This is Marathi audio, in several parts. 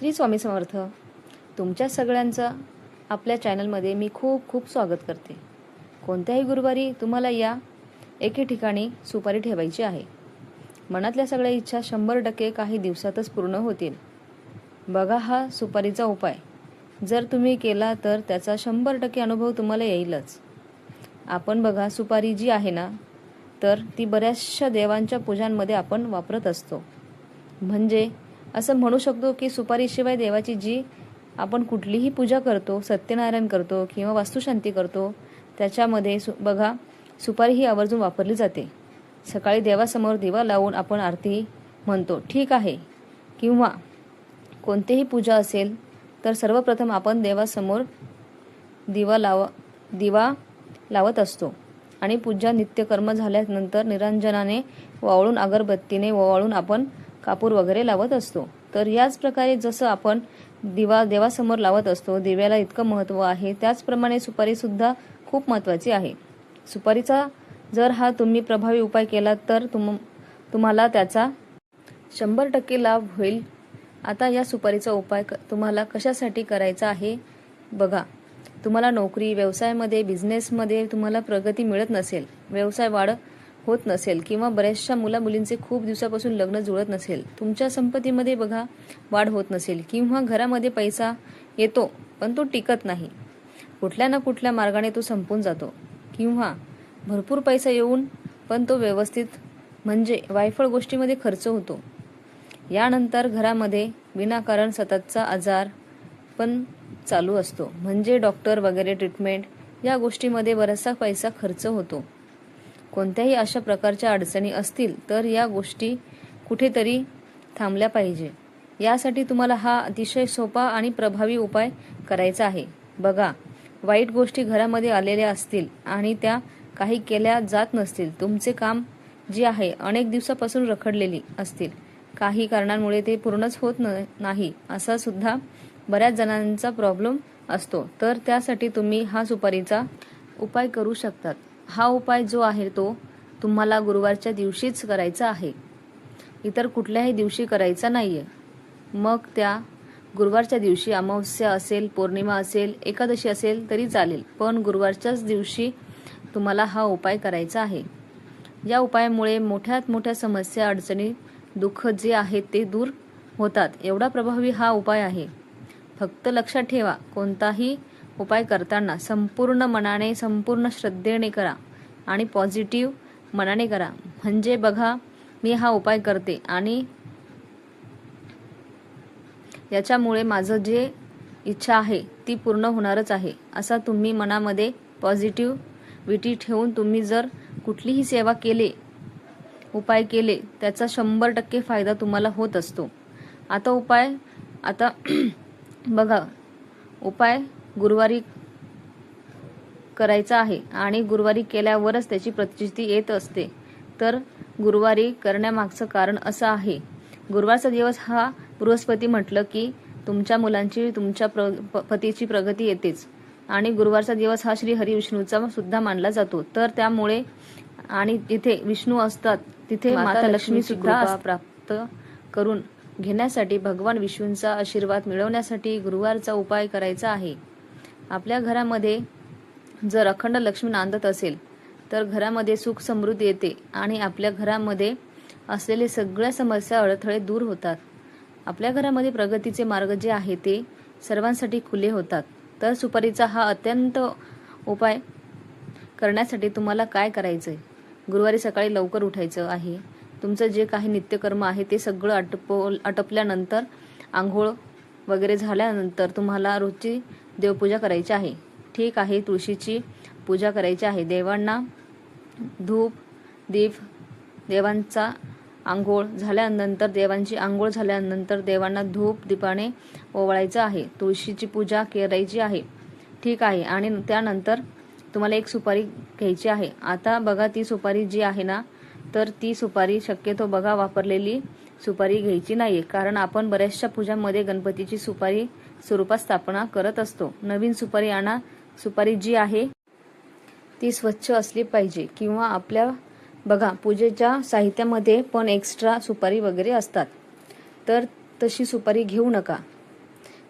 श्री स्वामी समर्थ. तुमच्या सगळ्यांचं आपल्या चॅनलमध्ये मी खूप खूप स्वागत करते. कोणत्याही गुरुवारी तुम्हाला या एके ठिकाणी सुपारी ठेवायची आहे. मनातल्या सगळ्या इच्छा 100% काही दिवसातच पूर्ण होतील. बघा हा सुपारीचा उपाय जर तुम्ही केला तर त्याचा 100% अनुभव तुम्हाला येईलच. आपण बघा सुपारी जी आहे ना, तर ती बऱ्याचशा देवांच्या पूजांमध्ये आपण वापरत असतो. म्हणजे असं म्हणू शकतो की सुपारीशिवाय देवाची जी आपण कुठलीही पूजा करतो, सत्यनारायण करतो किंवा वास्तुशांती करतो, त्याच्यामध्ये बघा सुपारी ही आवर्जून वापरली जाते. सकाळी देवासमोर दिवा लावून आपण आरती म्हणतो, ठीक आहे. किंवा कोणतीही पूजा असेल तर सर्वप्रथम आपण देवासमोर दिवा लावत असतो आणि पूजा नित्यकर्म झाल्यानंतर निरंजनाने वाळून, अगरबत्तीने वाळून आपण कापूर वगैरे लावत असतो. तर याच प्रकारे जसं आपण दिवा देवासमोर लावत असतो, दिव्याला इतकं महत्त्व आहे, त्याचप्रमाणे सुपारी सुद्धा खूप महत्त्वाची आहे. सुपारीचा जर हा तुम्ही प्रभावी उपाय केला तर तुम्हाला त्याचा 100% लाभ होईल. आता या सुपारीचा उपाय तुम्हाला कशासाठी करायचा आहे बघा. तुम्हाला नोकरी, व्यवसायामध्ये, बिझनेसमध्ये तुम्हाला प्रगती मिळत नसेल, व्यवसाय वाढ होत नसेल किंवा बऱ्याचशा मुलींचे खूप दिवसापासून लग्न जुळत नसेल, तुमच्या संपत्तीमध्ये बघा वाढ होत नसेल किंवा घरामध्ये पैसा येतो पण तो टिकत नाही, कुठल्या ना कुठल्या मार्गाने तो संपून जातो किंवा भरपूर पैसा येऊन पण तो व्यवस्थित म्हणजे वायफळ गोष्टीमध्ये खर्च होतो. यानंतर घरामध्ये विनाकारण सततचा आजार पण चालू असतो, म्हणजे डॉक्टर वगैरे ट्रीटमेंट या गोष्टीमध्ये बराचसा पैसा खर्च होतो. कोणत्याही अशा प्रकारच्या अडचणी असतील तर या गोष्टी कुठेतरी थांबल्या पाहिजे. यासाठी तुम्हाला हा अतिशय सोपा आणि प्रभावी उपाय करायचा आहे. बघा, वाईट गोष्टी घरामध्ये आलेल्या असतील आणि त्या काही केल्या जात नसतील, तुमचे काम जे आहे अनेक दिवसापासून रखडलेली असतील, काही कारणांमुळे ते पूर्णच होत नाही, असा सुद्धा बऱ्याच जणांचा प्रॉब्लेम असतो, तर त्यासाठी तुम्ही हा सुपारीचा उपाय करू शकतात. हा उपाय जो आहे तो तुम्हाला गुरुवारच्या दिवशीच करायचा आहे, इतर कुठल्याही दिवशी करायचा नाहीये. मग त्या गुरुवारच्या दिवशी अमावस्या असेल, पौर्णिमा असेल, एकादशी असेल तरी चालेल, पण गुरुवारच्याच दिवशी तुम्हाला हा उपाय करायचा आहे. या उपायामुळे मोठ्यात मोठ्या समस्या, अडचणी, दुःख जे आहेत ते दूर होतात. एवढा प्रभावी हा उपाय आहे. फक्त लक्षात ठेवा, कोणताही उपाय करताना संपूर्ण मनाने, संपूर्ण श्रद्धेने करा आणि पॉझिटिव्ह मनाने करा. म्हणजे बघा, मी हा उपाय करते आणि याच्यामुळे माझं जे इच्छा आहे ती पूर्ण होणारच आहे, असा तुम्ही मनामध्ये पॉझिटिव्हिटी ठेवून तुम्ही जर कुठलीही सेवा केली, उपाय केले, त्याचा 100% फायदा तुम्हाला होत असतो. आता बघा, उपाय गुरुवारी करायचा आहे आणि गुरुवारी केल्यावरच त्याची प्रतिष्ठी येत असते. तर गुरुवारी करण्यामागचं कारण असं आहे, गुरुवारचा दिवस हा बृहस्पती म्हटलं की तुमच्या मुलांची, तुमच्या पतीची प्रगती येतेच आणि गुरुवारचा दिवस हा श्री हरी विष्णूचा सुद्धा मानला जातो. तर त्यामुळे आणि जिथे विष्णू असतात तिथे माता लक्ष्मी सुद्धा प्राप्त करून घेण्यासाठी, भगवान विष्णूंचा आशीर्वाद मिळवण्यासाठी गुरुवारचा उपाय करायचा आहे. आपल्या घरामध्ये जर अखंड लक्ष्मी नांदत असेल तर घरामध्ये सुख समृद्धी येते आणि आपल्या घरामध्ये असलेले सगळ्या समस्या, अडथळे दूर होतात. आपल्या घरामध्ये प्रगतीचे मार्ग जे आहे ते सर्वांसाठी खुले होतात. तर सुपारीचा हा अत्यंत उपाय करण्यासाठी तुम्हाला काय करायचंय, गुरुवारी सकाळी लवकर उठायचं आहे. तुमचं जे काही नित्यकर्म आहे ते सगळं आटपल्यानंतर, आंघोळ वगैरे झाल्यानंतर तुम्हाला रोजची देवपूजा करायची आहे. ठीक आहे, तुळशीची पूजा करायची आहे. देवांना धूप दीप, देवांचा आंघोळ झाल्यानंतर, देवांची आंघोळ झाल्यानंतर देवांना धूप दीपाने ओवाळायचं आहे. तुळशीची पूजा करायची आहे. ठीक आहे, आणि त्यानंतर तुम्हाला एक सुपारी घ्यायची आहे. आता बघा, ती सुपारी जी आहे ना, तर ती सुपारी शक्यतो बघा वापरलेली सुपारी घ्यायची नाहीये, कारण आपण बऱ्याचशा पूजांमध्ये गणपतीची सुपारी स्वरूपात स्थापना करत असतो. नवीन सुपारी आणा. सुपारी जी आहे ती स्वच्छ असली पाहिजे किंवा आपल्या बघा पूजेच्या साहित्यामध्ये पण एक्स्ट्रा सुपारी वगैरे असतात, तर तशी सुपारी घेऊ नका.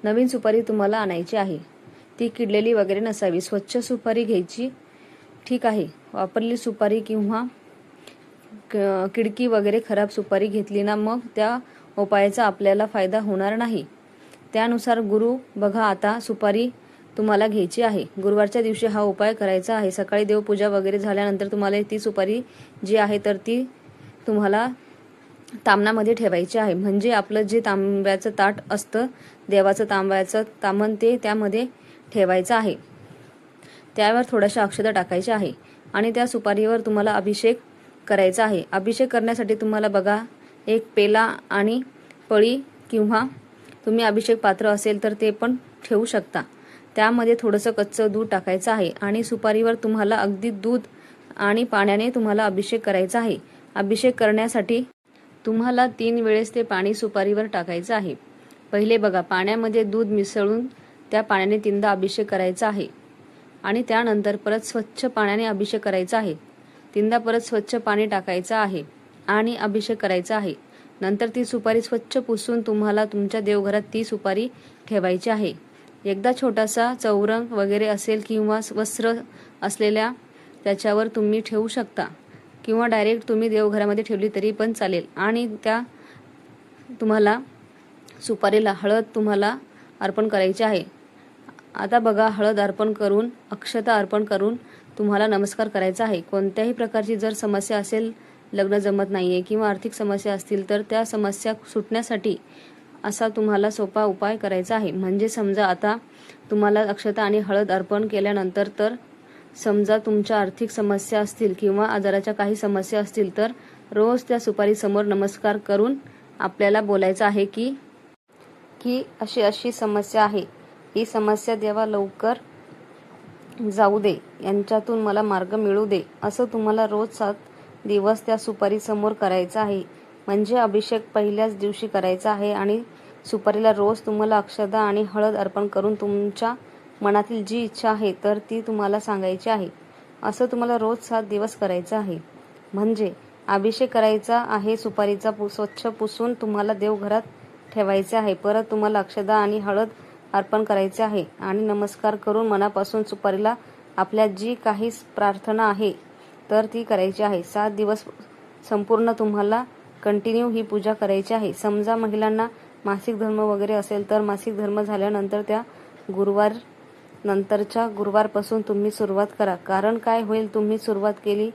नवीन सुपारी तुम्हाला आणायची आहे. ती किडलेली वगैरे नसावी. स्वच्छ सुपारी घ्यायची. ठीक आहे. वापरलेली सुपारी किंवा किडकी वगैरे खराब सुपारी घेतली ना, मग त्या उपायाचा आपल्याला फायदा होणार नाही. त्यानुसार गुरु बघा, आता सुपारी तुम्हाला घ्यायची आहे. गुरुवारच्या दिवशी हा उपाय करायचा आहे. सकाळी देवपूजा वगैरे झाल्यानंतर तुम्हाला ती सुपारी जी आहे तर ती तुम्हाला तामणामध्ये ठेवायची आहे. म्हणजे आपलं जे तांब्याचं ताट असतं, देवाचं तांब्याचं तामण, ते त्यामध्ये ठेवायचं आहे. त्यावर थोड्याशा अक्षता टाकायच्या आहे आणि त्या सुपारीवर तुम्हाला अभिषेक करायचा आहे. अभिषेक करण्यासाठी तुम्हाला बघा, एक पेला आणि पळी किंवा तुम्ही अभिषेक पात्र असेल तर ते पण ठेवू शकता. त्यामध्ये थोडंसं कच्चं दूध टाकायचं आहे आणि सुपारीवर तुम्हाला अगदी दूध आणि पाण्याने तुम्हाला अभिषेक करायचा आहे. अभिषेक करण्यासाठी तुम्हाला 3 वेळेस ते पाणी सुपारीवर टाकायचं आहे. पहिले बघा, पाण्यामध्ये दूध मिसळून त्या पाण्याने 3दा अभिषेक करायचा आहे आणि त्यानंतर परत स्वच्छ पाण्याने अभिषेक करायचा आहे. 3दा परत स्वच्छ पाणी टाकायचं आहे आणि अभिषेक करायचा आहे. नंतर ती सुपारी स्वच्छ पुसून तुम्हाला तुमच्या देवघरात ती सुपारी ठेवायची आहे. एकदा छोटासा चौरंग वगैरे असेल किंवा वस्त्र असलेल्या त्याच्यावर तुम्ही ठेवू शकता किंवा डायरेक्ट तुम्ही देवघरामध्ये ठेवली तरी पण चालेल. आणि त्या तुम्हाला सुपारीला हळद तुम्हाला अर्पण करायची आहे. आता बघा, हळद अर्पण करून, अक्षता अर्पण करून तुम्हाला नमस्कार करायचा आहे. कोणत्याही प्रकारची जर समस्या असेल, लग्न जमत नाहीये किंवा आर्थिक समस्या असतील तर त्या समस्या सुटण्यासाठी असा तुम्हाला सोपा उपाय करायचा आहे. म्हणजे समजा आता तुम्हाला अक्षता आणि हळद अर्पण केल्यानंतर, तर समजा तुमच्या आर्थिक समस्या असतील किंवा आजाराच्या काही समस्या असतील तर रोज त्या सुपारीसमोर नमस्कार करून आपल्याला बोलायचं आहे की अशी अशी समस्या आहे, ही समस्या देवा लवकर जाऊ दे, यांच्यातून मला मार्ग मिळू दे, असं तुम्हाला रोज 7 दिवस त्या सुपारीसमोर करायचं आहे. म्हणजे अभिषेक पहिल्याच दिवशी करायचा आहे आणि सुपारीला रोज तुम्हाला अक्षता आणि हळद अर्पण करून तुमच्या मनातील जी इच्छा आहे तर ती तुम्हाला सांगायची आहे. असं तुम्हाला रोज 7 दिवस करायचं आहे. म्हणजे अभिषेक करायचा आहे सुपारीचा, स्वच्छ पुसून तुम्हाला देवघरात ठेवायचे आहे. परत तुम्हाला अक्षता आणि हळद अर्पण करायचे आहे आणि नमस्कार करून मनापासून सुपारीला आपल्या जी काही प्रार्थना आहे तर ती करायची आहे. 7 दिवस संपूर्ण तुम्हाला कंटिन्यू ही पूजा करायची आहे. समजा महिलांना मासिक धर्म वगैरे असेल तर मासिक धर्म झाल्यानंतर त्या गुरुवार नंतरच्या गुरुवारपासून तुम्ही सुरुवात करा. कारण काय होईल, तुम्ही सुरुवात केली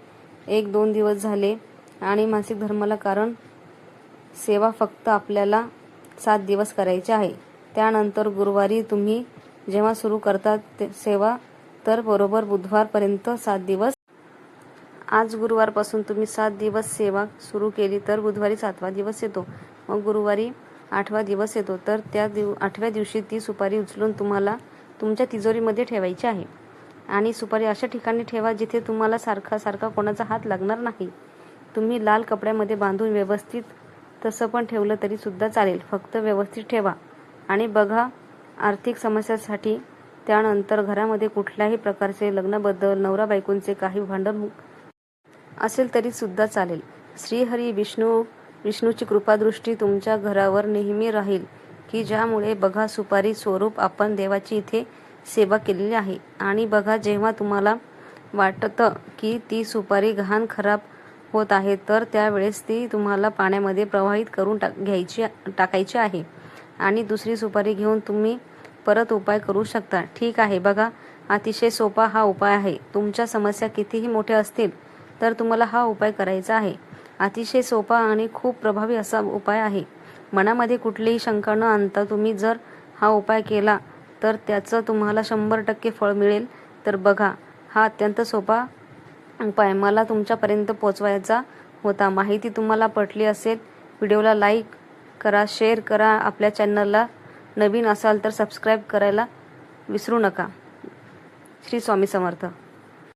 1-2 दिवस झाले आणि मासिक धर्माला, कारण सेवा फक्त आपल्याला 7 दिवस करायची आहे. त्यानंतर गुरुवारी तुम्ही जेव्हा सुरू करतात सेवा, तर बरोबर बुधवारपर्यंत 7 दिवस. आज गुरुवारपासून तुम्ही 7 दिवस सेवा सुरू केली तर बुधवारी 7वा दिवस येतो, मग गुरुवारी 8वा दिवस येतो. तर त्या 8व्या दिवशी ती सुपारी उचलून तुम्हाला तुमच्या तिजोरीमध्ये ठेवायची आहे. आणि सुपारी अशा ठिकाणी ठेवा जिथे तुम्हाला सारखा कोणाचा हात लागणार नाही. तुम्ही लाल कपड्यामध्ये बांधून व्यवस्थित तसं पण ठेवलं तरी सुद्धा चालेल, फक्त व्यवस्थित ठेवा. आणि बघा, आर्थिक समस्यासाठी, त्यानंतर घरामध्ये कुठल्याही प्रकारचे लग्नाबद्दल, नवरा बायकोंचे काही भांडण असेल तरी सुद्धा चालेल. श्रीहरी विष्णूची कृपादृष्टी तुमच्या घरावर नेहमी राहील की ज्यामुळे बघा, सुपारी स्वरूप आपण देवाची इथे सेवा केलेली आहे. आणि बघा, जेव्हा तुम्हाला वाटतं की ती सुपारी घाण खराब होत आहे तर त्यावेळेस ती तुम्हाला पाण्यामध्ये प्रवाहित करून टाकायची आहे आणि दुसरी सुपारी घेऊन तुम्ही परत उपाय करू शकता. ठीक आहे. बघा, अतिशय सोपा हा उपाय आहे. तुमच्या समस्या कितीही मोठ्या असतील तर तुम्हाला हा उपाय करायचा आहे. अतिशय सोपा आणि खूप प्रभावी असा उपाय आहे. मनामध्ये कुठलीही शंका न आणता तुम्ही जर हा उपाय केला तर त्याचं तुम्हाला 100% फळ मिळेल. तर बघा, हा अत्यंत सोपा उपाय मला तुमच्यापर्यंत पोहोचवायचा होता. माहिती तुम्हाला पटली असेल, व्हिडिओला लाईक करा, शेअर करा. आपल्या चॅनलला नवीन असाल तर सबस्क्राईब करायला विसरू नका. श्री स्वामी समर्थ.